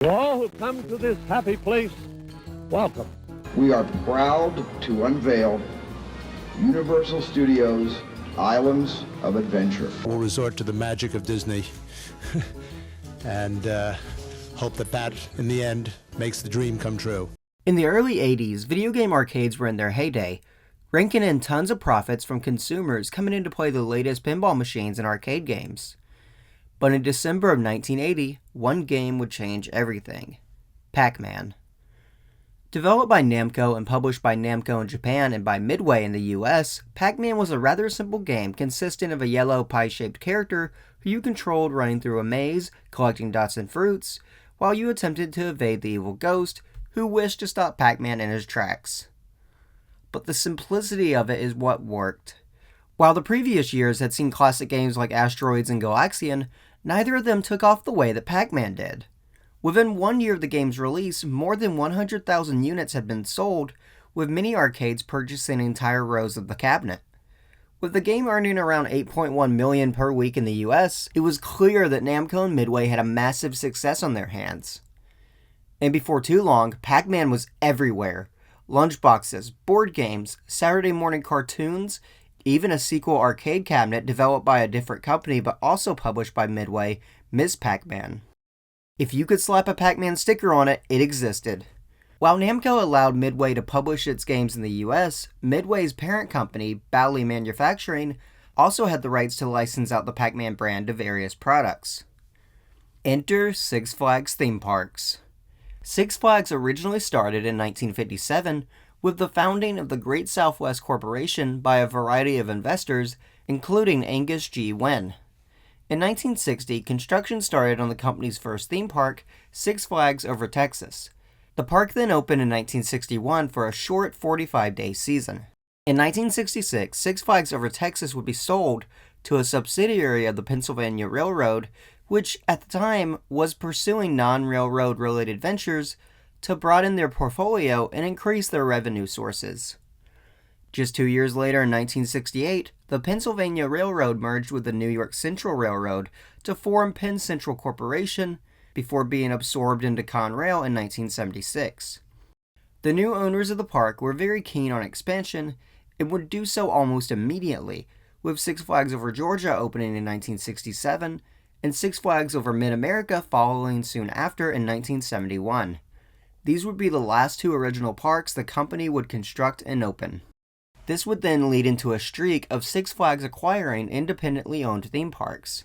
To all who come to this happy place, welcome. We are proud to unveil Universal Studios' Islands of Adventure. We'll resort to the magic of Disney and hope that in the end, makes the dream come true. In the early 80s, video game arcades were in their heyday, raking in tons of profits from consumers coming in to play the latest pinball machines and arcade games. But in December of 1980, one game would change everything: Pac-Man. Developed by Namco and published by Namco in Japan and by Midway in the US, Pac-Man was a rather simple game consisting of a yellow pie-shaped character who you controlled running through a maze, collecting dots and fruits, while you attempted to evade the evil ghost, who wished to stop Pac-Man in his tracks. But the simplicity of it is what worked. While the previous years had seen classic games like Asteroids and Galaxian, neither of them took off the way that Pac-Man did. Within 1 year of the game's release, more than 100,000 units had been sold, with many arcades purchasing entire rows of the cabinet. With the game earning around $8.1 million per week in the US, it was clear that Namco and Midway had a massive success on their hands. And before too long, Pac-Man was everywhere. Lunchboxes, board games, Saturday morning cartoons, even a sequel arcade cabinet developed by a different company but also published by Midway, Ms. Pac-Man. If you could slap a Pac-Man sticker on it, it existed. While Namco allowed Midway to publish its games in the US, Midway's parent company, Bally Manufacturing, also had the rights to license out the Pac-Man brand to various products. Enter Six Flags theme parks. Six Flags originally started in 1957 with the founding of the Great Southwest Corporation by a variety of investors, including Angus G. Wynn. In 1960, construction started on the company's first theme park, Six Flags Over Texas. The park then opened in 1961 for a short 45-day season. In 1966, Six Flags Over Texas would be sold to a subsidiary of the Pennsylvania Railroad, which at the time was pursuing non-railroad related ventures to broaden their portfolio and increase their revenue sources. Just 2 years later, in 1968, the Pennsylvania Railroad merged with the New York Central Railroad to form Penn Central Corporation before being absorbed into Conrail in 1976. The new owners of the park were very keen on expansion and would do so almost immediately, with Six Flags Over Georgia opening in 1967 and Six Flags Over Mid-America following soon after in 1971. These would be the last two original parks the company would construct and open. This would then lead into a streak of Six Flags acquiring independently owned theme parks.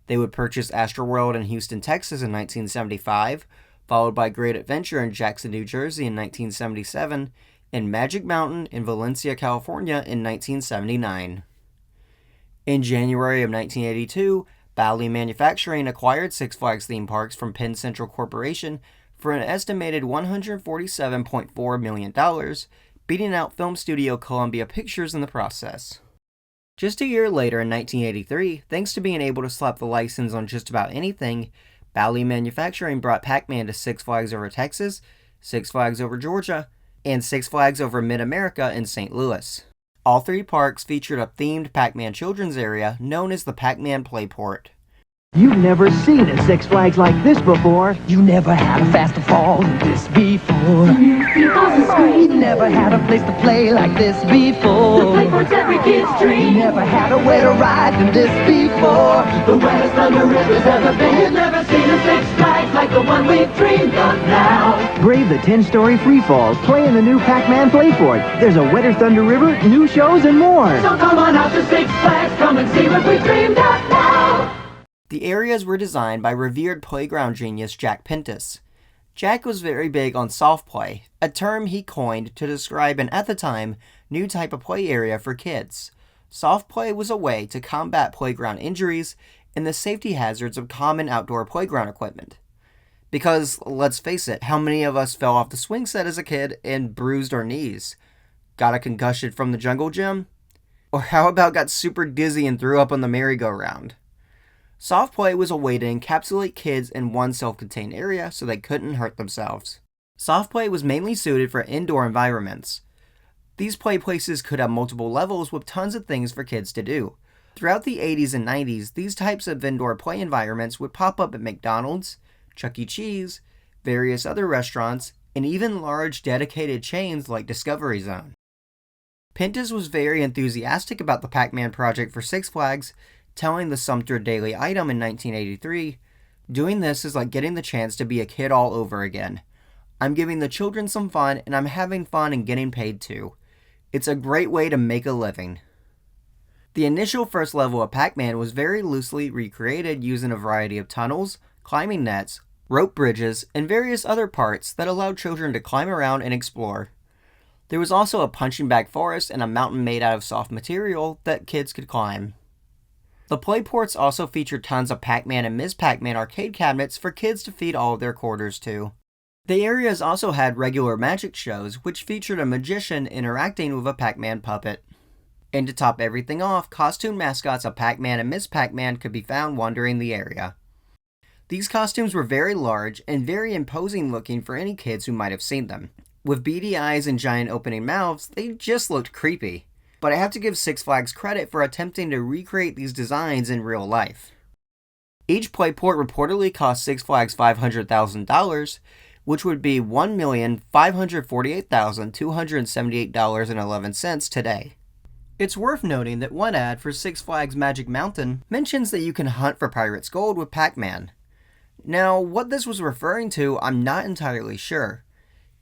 They would purchase Astroworld in Houston, Texas in 1975, followed by Great Adventure in Jackson, New Jersey in 1977, and Magic Mountain in Valencia, California in 1979. In January of 1982, Bally Manufacturing acquired Six Flags theme parks from Penn Central Corporation for an estimated $147.4 million, beating out film studio Columbia Pictures in the process. Just a year later, in 1983, thanks to being able to slap the license on just about anything, Bally Manufacturing brought Pac-Man to Six Flags Over Texas, Six Flags Over Georgia, and Six Flags Over Mid-America in St. Louis. All three parks featured a themed Pac-Man children's area known as the Pac-Man Playport. You've never seen a Six Flags like this before. You never had a faster fall than this before. You never had a place to play like this before. The Playport's every kid's dream. You never had a way to ride than this before. The wettest Thunder River's ever been. You've never seen a Six Flags like the one we've dreamed of now. Brave the 10-story free falls. Play in the new Pac-Man Playport. There's a wetter Thunder River, new shows, and more. So come on out to Six Flags. Come and see what we dreamed of now. The areas were designed by revered playground genius Jack Pentis. Jack was very big on soft play, a term he coined to describe an, at the time, new type of play area for kids. Soft play was a way to combat playground injuries and the safety hazards of common outdoor playground equipment. Because, let's face it, how many of us fell off the swing set as a kid and bruised our knees? Got a concussion from the jungle gym? Or how about got super dizzy and threw up on the merry-go-round? Soft play was a way to encapsulate kids in one self-contained area so they couldn't hurt themselves. Soft play was mainly suited for indoor environments. These play places could have multiple levels with tons of things for kids to do. Throughout the 80s and 90s, these types of indoor play environments would pop up at McDonald's, Chuck E. Cheese, various other restaurants, and even large dedicated chains like Discovery Zone. Pintas was very enthusiastic about the Pac-Man project for Six Flags, telling the Sumter Daily Item in 1983, "Doing this is like getting the chance to be a kid all over again. I'm giving the children some fun, and I'm having fun and getting paid too. It's a great way to make a living." The initial first level of Pac-Man was very loosely recreated using a variety of tunnels, climbing nets, rope bridges, and various other parts that allowed children to climb around and explore. There was also a punching bag forest and a mountain made out of soft material that kids could climb. The play ports also featured tons of Pac-Man and Ms. Pac-Man arcade cabinets for kids to feed all of their quarters to. The areas also had regular magic shows, which featured a magician interacting with a Pac-Man puppet. And to top everything off, costume mascots of Pac-Man and Ms. Pac-Man could be found wandering the area. These costumes were very large and very imposing looking for any kids who might have seen them. With beady eyes and giant opening mouths, they just looked creepy. But I have to give Six Flags credit for attempting to recreate these designs in real life. Each playport reportedly cost Six Flags $500,000, which would be $1,548,278.11 today. It's worth noting that one ad for Six Flags Magic Mountain mentions that you can hunt for Pirate's Gold with Pac-Man. Now, what this was referring to, I'm not entirely sure.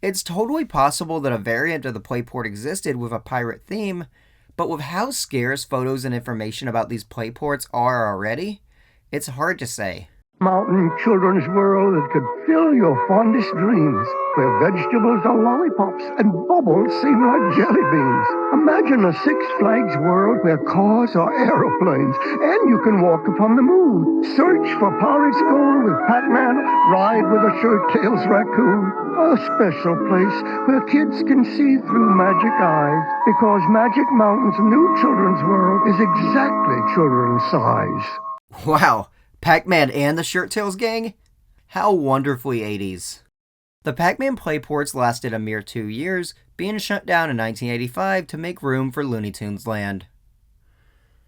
It's totally possible that a variant of the playport existed with a pirate theme, but with how scarce photos and information about these playports are already, it's hard to say. Mountain children's world that could fill your fondest dreams, where vegetables are lollipops and bubbles seem like jelly beans. Imagine a Six Flags world where cars are aeroplanes and you can walk upon the moon. Search for Pirate's Gold with Pac-Man, ride with a shirt-tails raccoon. A special place where kids can see through magic eyes, because Magic Mountain's new children's world is exactly children's size. Wow! Pac-Man and the Shirt-Tails Gang? How wonderfully 80s. The Pac-Man playports lasted a mere 2 years, being shut down in 1985 to make room for Looney Tunes Land.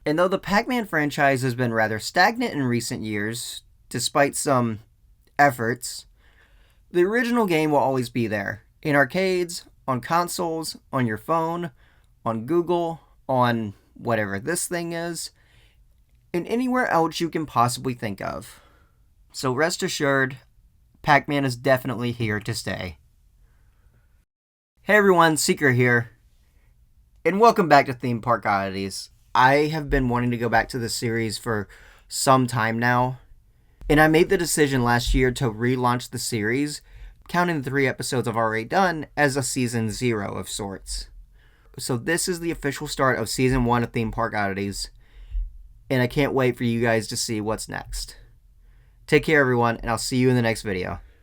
And though the Pac-Man franchise has been rather stagnant in recent years, despite some efforts, the original game will always be there. In arcades, on consoles, on your phone, on Google, on whatever this thing is, and anywhere else you can possibly think of. So rest assured, Pac-Man is definitely here to stay. Hey everyone, Seeker here, and welcome back to Theme Park Oddities. I have been wanting to go back to this series for some time now, and I made the decision last year to relaunch the series, counting the 3 episodes I've already done as a season 0 of sorts. So this is the official start of season 1 of Theme Park Oddities, and I can't wait for you guys to see what's next. Take care everyone, and I'll see you in the next video.